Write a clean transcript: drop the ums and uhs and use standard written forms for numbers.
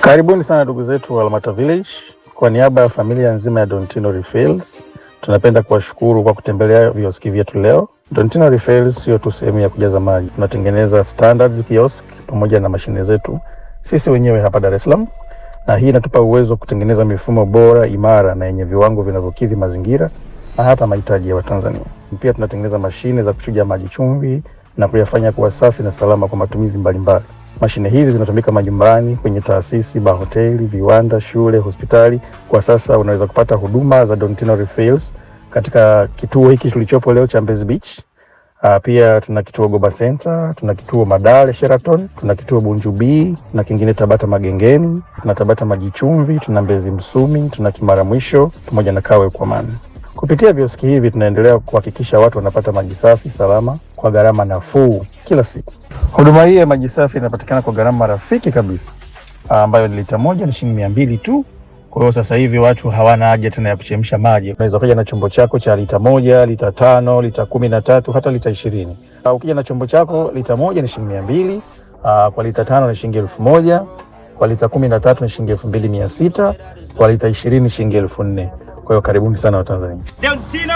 Karibuni sana ndugu zetu wa Lamata Village. Kwa niaba ya familia nzima ya Dontino Refills, tunapenda kuwashukuru kwa kutembelea vioski vyetu leo. Dontino Refills sio tu sehemu ya kujaza maji. Tunatengeneza standard kiosk pamoja na mashine zetu sisi wenyewe hapa Dar es Salaam, na hii inatupa uwezo wa kutengeneza mifumo bora, imara na yenye viwango vinavyokidhi mazingira na hata mahitaji ya Watanzania. Pia tunatengeneza mashine za kuchuja maji chumvi na kuyafanya kuwa safi na salama kwa matumizi mbalimbali. Mashine hizi zinatumika majumbani, kwenye taasisi, mahoteli, viwanda, shule, hospitali. Kwa sasa unaweza kupata huduma za Dontino Refills katika kituo hiki tulichopo leo cha Mbezi Beach. Pia tuna kituo Goba Center, tuna kituo Madale Sheraton, tuna kituo Bunju B, na kingine Tabata Magengeni, tuna Tabata Maji Chumvi, tuna Mbezi Msumi, tuna Kimara Mwisho pamoja na Kawe Kwamani. Kupitia vioski hivi tunaendelea kuhakikisha watu wanapata maji safi, salama, kwa gharama nafuu kila siku. Huduma hii ya maji safi inapatikana kwa gharama rafiki kabisa, ambayo ni lita moja ni shilingi 200 tu. Kwa hiyo sasa hivi watu hawana haja tena ya kuchemsha maji. Unaweza kuja na chombo chako cha lita 1, lita 5, lita 13, hata lita 20. Ukija na chombo chako lita 1 ni shilingi 200, kwa lita 5 ni shilingi 1000, kwa lita 13 ni shilingi 2600, kwa lita 20 ni shilingi 4000. Kwa hiyo karibuni sana Watanzania. Dontino!